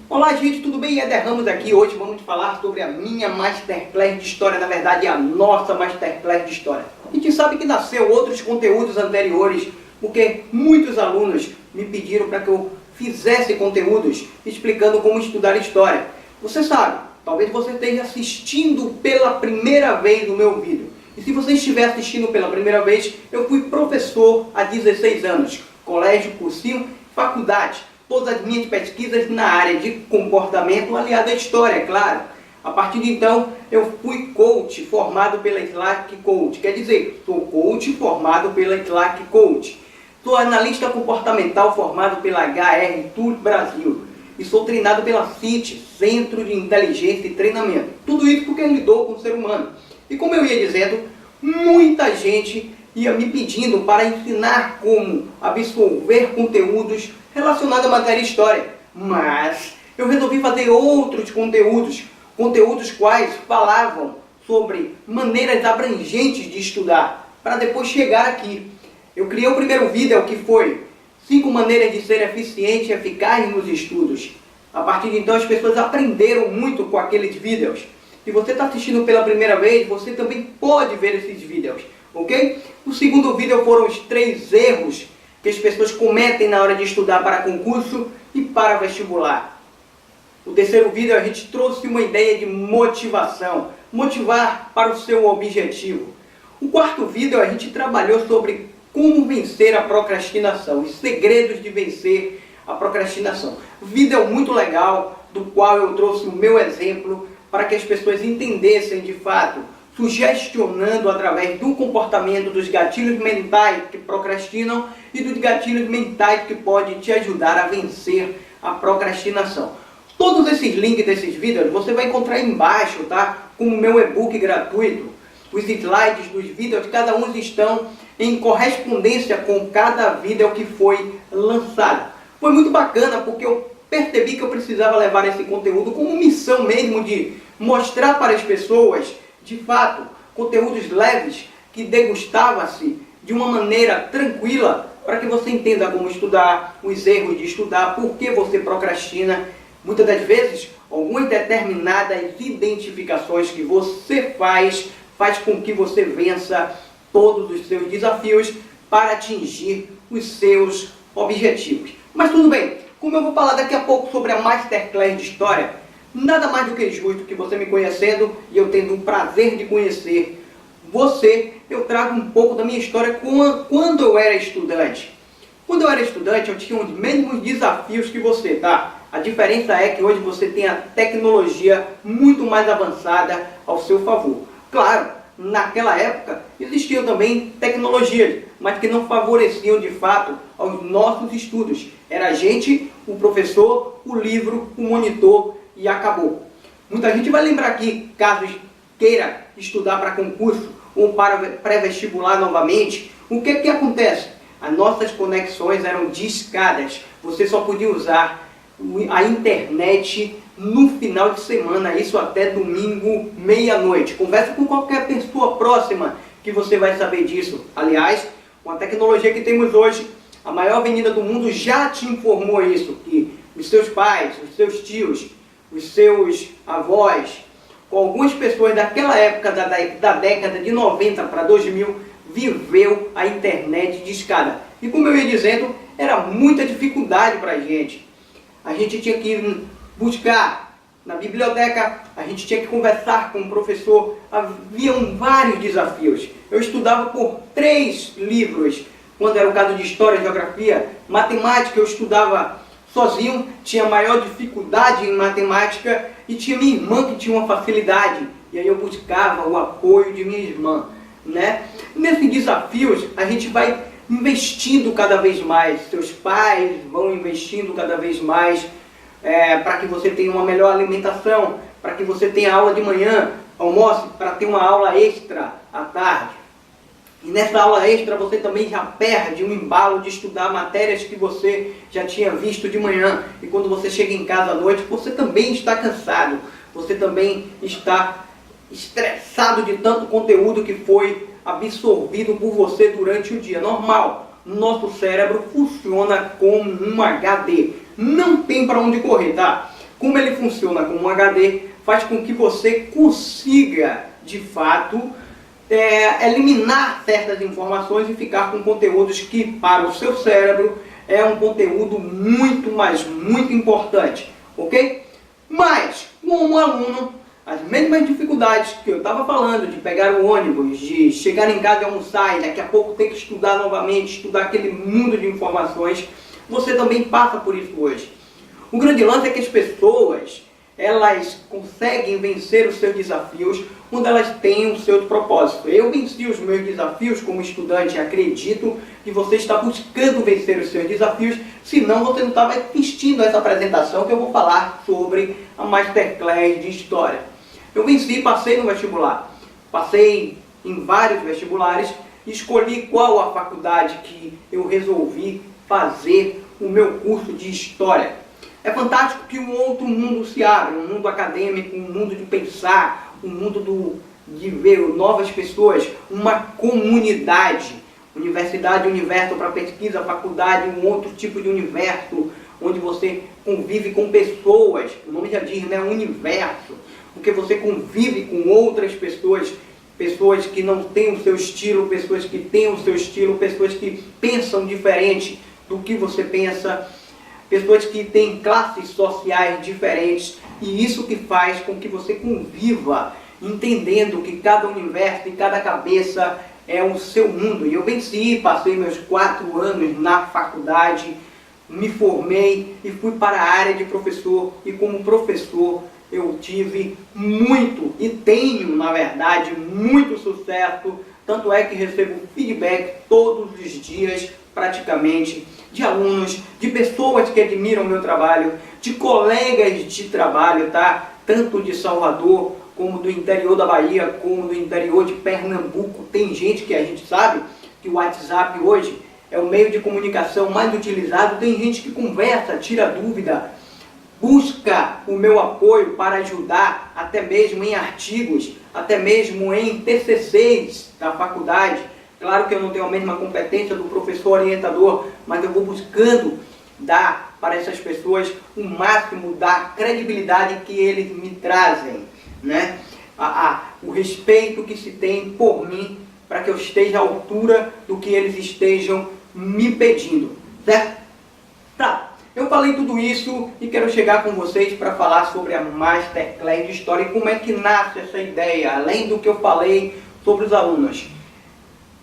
Olá gente, tudo bem? Éder Ramos aqui. Hoje vamos falar sobre a minha Masterclass de História, na verdade a nossa Masterclass de História. A gente sabe que nasceu outros conteúdos anteriores, porque muitos alunos me pediram para que eu fizesse conteúdos explicando como estudar História. Você sabe, talvez você esteja assistindo pela primeira vez o meu vídeo. E se você estiver assistindo pela primeira vez, eu fui professor há 16 anos, colégio, cursinho, faculdade. Todas as minhas pesquisas na área de comportamento, aliado à história, é claro. A partir de então, eu fui coach formado pela Slack Coach. Quer dizer, sou coach formado pela Slack Coach. Sou analista comportamental formado pela HR Tour Brasil. E sou treinado pela CIT, Centro de Inteligência e Treinamento. Tudo isso porque eu lidou com o ser humano. E como eu ia dizendo, muita gente ia me pedindo para ensinar como absorver conteúdos relacionados à matéria história. Mas eu resolvi fazer outros conteúdos, quais falavam sobre maneiras abrangentes de estudar, para depois chegar aqui. Eu criei o primeiro vídeo que foi 5 maneiras de ser eficiente e eficaz nos estudos. A partir de então as pessoas aprenderam muito com aqueles vídeos. Se você está assistindo pela primeira vez, você também pode ver esses vídeos, ok? O segundo vídeo foram os 3 erros que as pessoas cometem na hora de estudar para concurso e para vestibular. O terceiro vídeo a gente trouxe uma ideia de motivação, motivar para o seu objetivo. O quarto vídeo a gente trabalhou sobre como vencer a procrastinação, os segredos de vencer a procrastinação. Vídeo muito legal, do qual eu trouxe o meu exemplo, para que as pessoas entendessem de fato, sugestionando através do comportamento dos gatilhos mentais que procrastinam e dos gatilhos mentais que podem te ajudar a vencer a procrastinação. Todos esses links desses vídeos você vai encontrar embaixo, tá? Como o meu e-book gratuito. Os slides dos vídeos, cada um estão em correspondência com cada vídeo que foi lançado. Foi muito bacana porque eu percebi que eu precisava levar esse conteúdo como missão mesmo de mostrar para as pessoas, de fato, conteúdos leves que degustava-se de uma maneira tranquila para que você entenda como estudar, os erros de estudar, por que você procrastina. Muitas das vezes, algumas determinadas identificações que você faz com que você vença todos os seus desafios para atingir os seus objetivos. Mas tudo bem, como eu vou falar daqui a pouco sobre a Masterclass de História, nada mais do que justo que você me conhecendo e eu tendo o prazer de conhecer você, eu trago um pouco da minha história quando eu era estudante. Quando eu era estudante, eu tinha os mesmos desafios que você, tá? A diferença é que hoje você tem a tecnologia muito mais avançada ao seu favor. Claro, naquela época existiam também tecnologias, mas que não favoreciam de fato aos nossos estudos. Era a gente, o professor, o livro, o monitor e acabou. Muita gente vai lembrar aqui, caso queira estudar para concurso ou para pré-vestibular novamente, o que acontece? As nossas conexões eram discadas, você só podia usar a internet no final de semana, isso até domingo, meia-noite. Conversa com qualquer pessoa próxima que você vai saber disso. Aliás, com a tecnologia que temos hoje, a maior avenida do mundo já te informou isso, que os seus pais, os seus tios, os seus avós, com algumas pessoas daquela época da década de 90 para 2000, viveu a internet discada. E como eu ia dizendo, era muita dificuldade para a gente. A gente tinha que buscar na biblioteca, a gente tinha que conversar com o professor, haviam vários desafios. Eu estudava por 3 livros, quando era o caso de História, Geografia, Matemática eu estudava sozinho, tinha maior dificuldade em matemática e tinha minha irmã que tinha uma facilidade, e aí eu buscava o apoio de minha irmã, né? Nesses desafios a gente vai investindo cada vez mais, seus pais vão investindo cada vez mais para que você tenha uma melhor alimentação, para que você tenha aula de manhã, almoce, para ter uma aula extra à tarde. E nessa aula extra você também já perde um embalo de estudar matérias que você já tinha visto de manhã. E quando você chega em casa à noite, você também está cansado, você também está estressado de tanto conteúdo que foi absorvido por você durante o dia. Normal, nosso cérebro funciona como um HD. Não tem para onde correr, tá? como ele funciona como um HD, faz com que você consiga, de fato, eliminar certas informações e ficar com conteúdos que, para o seu cérebro, é um conteúdo muito, mas muito importante, ok? Mas, como aluno, as mesmas dificuldades que eu estava falando, de pegar o ônibus, de chegar em casa e almoçar, e daqui a pouco ter que estudar novamente, estudar aquele mundo de informações, você também passa por isso hoje. O grande lance é que as pessoas, elas conseguem vencer os seus desafios quando elas têm o seu propósito. Eu venci os meus desafios como estudante e acredito que você está buscando vencer os seus desafios, senão você não estava assistindo a essa apresentação que eu vou falar sobre a Masterclass de História. Eu venci, passei no vestibular, passei em vários vestibulares, escolhi qual a faculdade que eu resolvi fazer o meu curso de História. É fantástico que um outro mundo se abre, um mundo acadêmico, um mundo de pensar, um mundo de ver novas pessoas, uma comunidade. Universidade, universo para pesquisa, faculdade, um outro tipo de universo, onde você convive com pessoas, o nome já diz, né? Universo, porque você convive com outras pessoas, pessoas que não têm o seu estilo, pessoas que têm o seu estilo, pessoas que pensam diferente do que você pensa, pessoas que têm classes sociais diferentes, e isso que faz com que você conviva, entendendo que cada universo e cada cabeça é o seu mundo. E eu venci, passei meus 4 anos na faculdade, me formei e fui para a área de professor, e como professor eu tive muito, e tenho na verdade muito sucesso, tanto é que recebo feedback todos os dias praticamente, de alunos, de pessoas que admiram o meu trabalho, de colegas de trabalho, tá? Tanto de Salvador, como do interior da Bahia, como do interior de Pernambuco. Tem gente que a gente sabe que o WhatsApp hoje é o meio de comunicação mais utilizado. Tem gente que conversa, tira dúvida, busca o meu apoio para ajudar, até mesmo em artigos, até mesmo em TCCs da faculdade. Claro que eu não tenho a mesma competência do professor orientador, mas eu vou buscando dar para essas pessoas o máximo da credibilidade que eles me trazem, né? O respeito que se tem por mim, para que eu esteja à altura do que eles estejam me pedindo, certo? Tá, eu falei tudo isso e quero chegar com vocês para falar sobre a Masterclass de História e como é que nasce essa ideia, além do que eu falei sobre os alunos.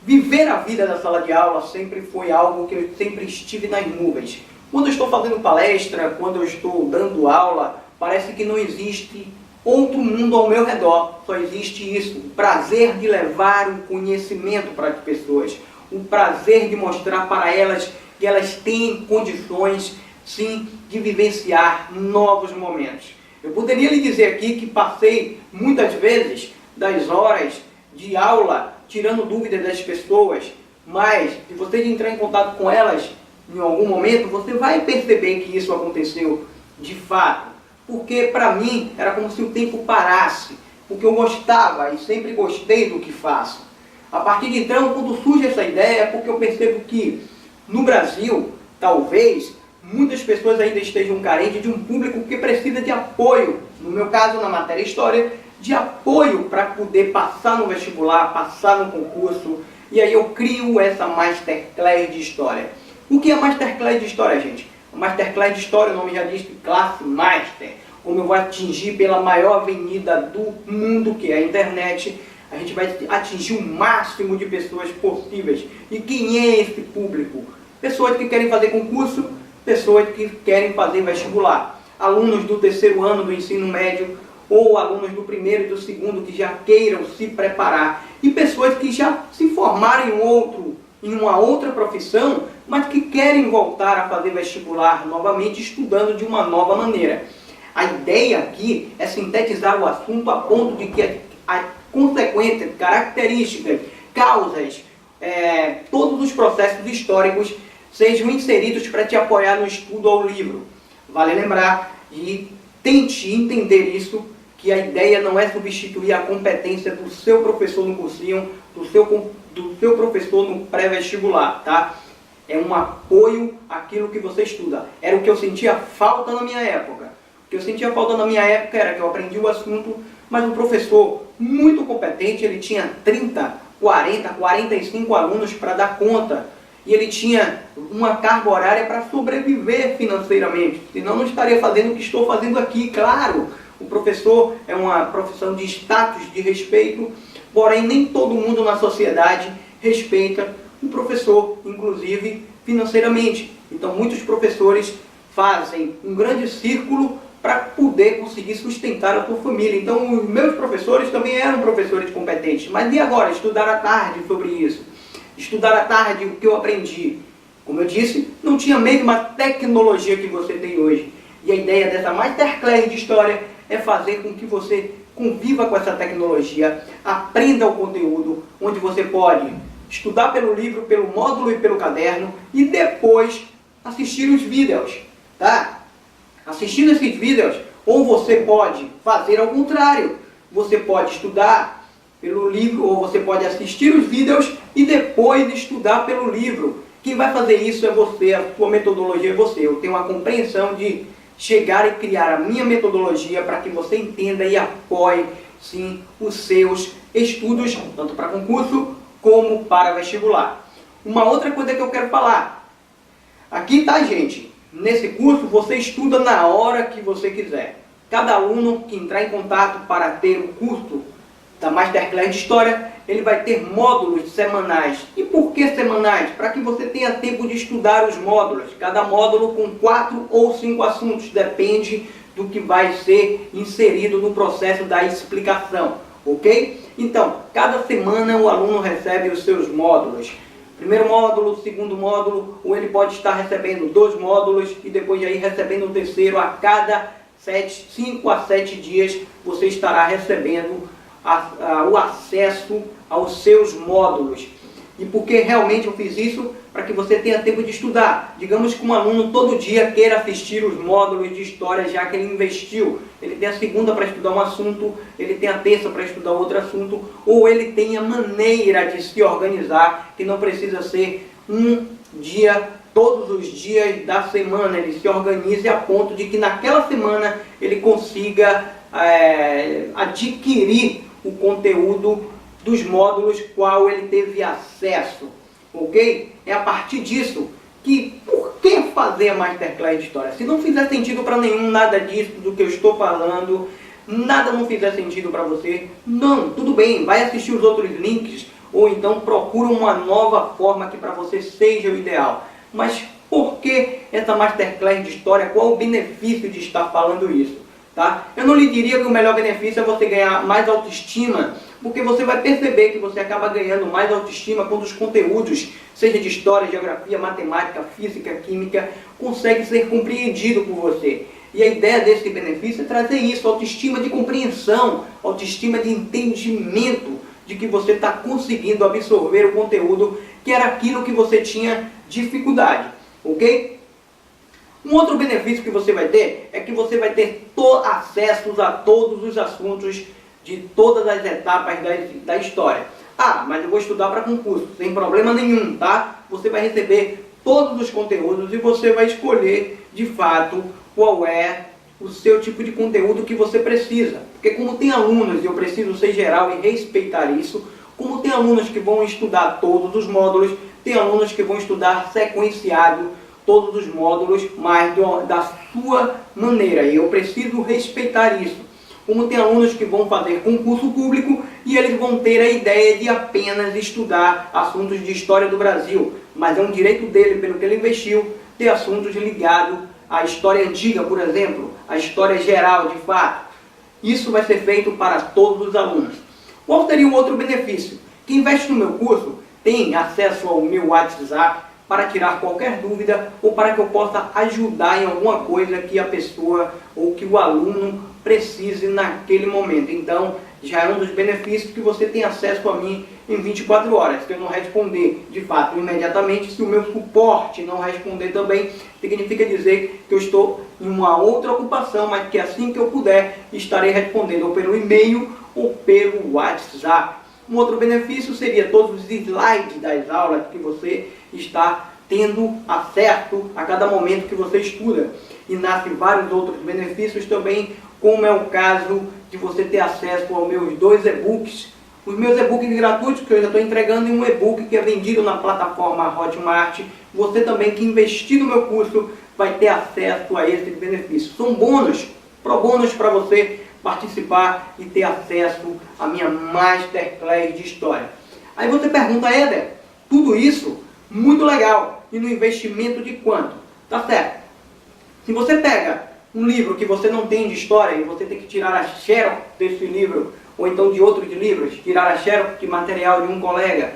Viver a vida da sala de aula sempre foi algo que eu sempre estive nas nuvens. Quando eu estou fazendo palestra, quando eu estou dando aula, parece que não existe outro mundo ao meu redor. Só existe isso, o prazer de levar o conhecimento para as pessoas, o prazer de mostrar para elas que elas têm condições, sim, de vivenciar novos momentos. Eu poderia lhe dizer aqui que passei muitas vezes das horas de aula tirando dúvidas das pessoas, mas se você entrar em contato com elas em algum momento, você vai perceber que isso aconteceu de fato, porque para mim era como se o tempo parasse, porque eu gostava e sempre gostei do que faço. A partir de então, quando surge essa ideia, é porque eu percebo que no Brasil, talvez, muitas pessoas ainda estejam carentes de um público que precisa de apoio, no meu caso na matéria História, de apoio para poder passar no vestibular, passar no concurso, e aí eu crio essa Masterclass de História. O que é Masterclass de História, gente? A Masterclass de História, o nome já diz que classe Master, como eu vou atingir pela maior avenida do mundo, que é a internet, a gente vai atingir o máximo de pessoas possíveis. E quem é esse público? Pessoas que querem fazer concurso, pessoas que querem fazer vestibular, alunos do 3º ano do ensino médio, ou alunos do 1º e do 2º que já queiram se preparar, e pessoas que já se formaram em uma outra profissão, mas que querem voltar a fazer vestibular novamente, estudando de uma nova maneira. A ideia aqui é sintetizar o assunto a ponto de que a consequências, características, causas, todos os processos históricos sejam inseridos para te apoiar no estudo ao livro. Vale lembrar e tente entender isso, que a ideia não é substituir a competência do seu professor no cursinho, do seu professor no pré-vestibular, tá? É um apoio àquilo que você estuda. Era o que eu sentia falta na minha época. O que eu sentia falta na minha época era que eu aprendi o assunto, mas um professor muito competente, ele tinha 30, 40, 45 alunos para dar conta. E ele tinha uma carga horária para sobreviver financeiramente. Senão não estaria fazendo o que estou fazendo aqui, claro. O professor é uma profissão de status, de respeito, porém nem todo mundo na sociedade respeita o professor, inclusive financeiramente. Então muitos professores fazem um grande círculo para poder conseguir sustentar a sua família. Então os meus professores também eram professores competentes. Mas e agora? Estudar à tarde sobre isso. Estudar à tarde o que eu aprendi. Como eu disse, não tinha a mesma tecnologia que você tem hoje. E a ideia dessa Masterclass de História é fazer com que você conviva com essa tecnologia, aprenda o conteúdo, onde você pode estudar pelo livro, pelo módulo e pelo caderno, e depois assistir os vídeos, tá? Assistindo esses vídeos, ou você pode fazer ao contrário, você pode estudar pelo livro, ou você pode assistir os vídeos e depois estudar pelo livro. Quem vai fazer isso é você, a sua metodologia é você. Eu tenho uma compreensão de chegar e criar a minha metodologia para que você entenda e apoie, sim, os seus estudos, tanto para concurso como para vestibular. Uma outra coisa que eu quero falar. Aqui tá, gente, nesse curso você estuda na hora que você quiser. Cada aluno que entrar em contato para ter o curso da Masterclass de História, ele vai ter módulos semanais. E por que semanais? Para que você tenha tempo de estudar os módulos. Cada módulo com 4 ou 5 assuntos, depende do que vai ser inserido no processo da explicação, ok? Então, cada semana o aluno recebe os seus módulos. Primeiro módulo, segundo módulo, ou ele pode estar recebendo 2 módulos e depois de aí recebendo o terceiro. A cada 5 a 7 dias você estará recebendo o acesso aos seus módulos. E por que realmente eu fiz isso? Para que você tenha tempo de estudar. Digamos que um aluno todo dia queira assistir os módulos de história, já que ele investiu. Ele tem a segunda para estudar um assunto, ele tem a terça para estudar outro assunto, ou ele tem a maneira de se organizar, que não precisa ser um dia, todos os dias da semana. Ele se organize a ponto de que naquela semana ele consiga adquirir o conteúdo dos módulos qual ele teve acesso, ok? É a partir disso que, por que fazer a Masterclass de História? Se não fizer sentido para nenhum, nada disso do que eu estou falando, nada não fizer sentido para você, não, tudo bem, vai assistir os outros links, ou então procura uma nova forma que para você seja o ideal. Mas por que essa Masterclass de História? Qual o benefício de estar falando isso? Tá? Eu não lhe diria que o melhor benefício é você ganhar mais autoestima, porque você vai perceber que você acaba ganhando mais autoestima quando os conteúdos, seja de história, geografia, matemática, física, química, conseguem ser compreendidos por você. E a ideia desse benefício é trazer isso, autoestima de compreensão, autoestima de entendimento, de que você está conseguindo absorver o conteúdo que era aquilo que você tinha dificuldade, ok? Um outro benefício que você vai ter é que você vai ter acesso a todos os assuntos de todas as etapas da história. Ah, mas eu vou estudar para concurso, sem problema nenhum, tá? Você vai receber todos os conteúdos e você vai escolher, de fato, qual é o seu tipo de conteúdo que você precisa. Porque como tem alunos, e eu preciso ser geral e respeitar isso, como tem alunos que vão estudar todos os módulos, tem alunos que vão estudar sequenciado, todos os módulos, mas da sua maneira. E eu preciso respeitar isso. Como tem alunos que vão fazer concurso público e eles vão ter a ideia de apenas estudar assuntos de história do Brasil. Mas é um direito dele, pelo que ele investiu, ter assuntos ligados à história antiga, por exemplo, à história geral, de fato. Isso vai ser feito para todos os alunos. Qual seria um outro benefício? Quem investe no meu curso tem acesso ao meu WhatsApp, para tirar qualquer dúvida ou para que eu possa ajudar em alguma coisa que a pessoa ou que o aluno precise naquele momento. Então, já é um dos benefícios que você tem acesso a mim em 24 horas. Se eu não responder, de fato, imediatamente, se o meu suporte não responder também, significa dizer que eu estou em uma outra ocupação, mas que assim que eu puder, estarei respondendo ou pelo e-mail ou pelo WhatsApp. Um outro benefício seria todos os slides das aulas que você está tendo acesso a cada momento que você estuda. e nascem vários outros benefícios também, como é o caso de você ter acesso aos meus 2 e-books. Os meus e-books gratuitos, que eu já estou entregando, em um e-book que é vendido na plataforma Hotmart. Você também que investir no meu curso vai ter acesso a esses benefícios. São bônus, pro bônus para você participar e ter acesso à minha Masterclass de História. Aí você pergunta, Éder, tudo isso, muito legal, e no investimento de quanto? Tá certo. Se você pega um livro que você não tem de história e você tem que tirar a xerox desse livro, ou então de outros livros, tirar a xerox de material de um colega,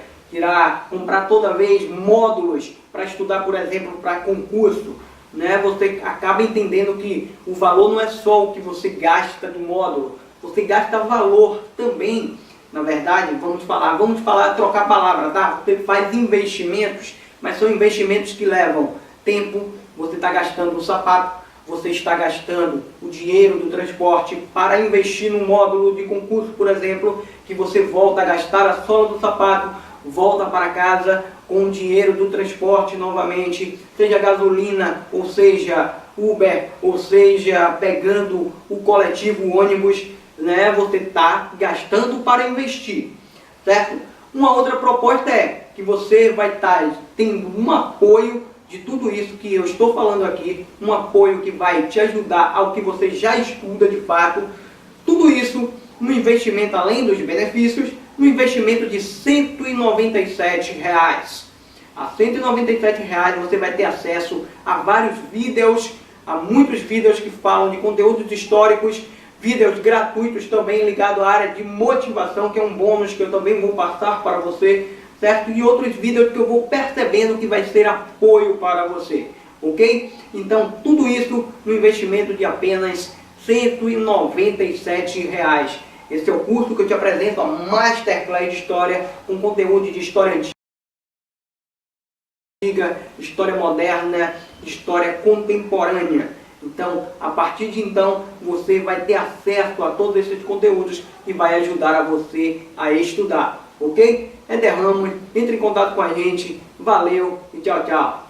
comprar toda vez módulos para estudar, por exemplo, para concurso, né? Você acaba entendendo que o valor não é só o que você gasta do módulo, você gasta valor também. Na verdade, vamos falar, trocar a palavra, tá? Você faz investimentos, mas são investimentos que levam tempo, você está gastando no sapato, você está gastando o dinheiro do transporte para investir no módulo de concurso, por exemplo, que você volta a gastar a sola do sapato, volta para casa com o dinheiro do transporte novamente, seja gasolina, ou seja Uber, ou seja pegando o coletivo, o ônibus, né? Você está gastando para investir, certo? Uma outra proposta é que você vai estar tendo um apoio de tudo isso que eu estou falando aqui, um apoio que vai te ajudar ao que você já estuda de fato, tudo isso no investimento, além dos benefícios, no investimento de R$ 197. A R$ 197 você vai ter acesso a vários vídeos, a muitos vídeos que falam de conteúdos históricos, vídeos gratuitos também ligados à área de motivação, que é um bônus que eu também vou passar para você, certo? E outros vídeos que eu vou percebendo que vai ser apoio para você, ok? Então, tudo isso no investimento de apenas R$ 197. Esse é o curso que eu te apresento, a Masterclass de História, com conteúdo de história antiga, história moderna, história contemporânea. Então, a partir de então, você vai ter acesso a todos esses conteúdos e vai ajudar a você a estudar, ok? Éder Ramos, entre em contato com a gente, valeu e tchau, tchau!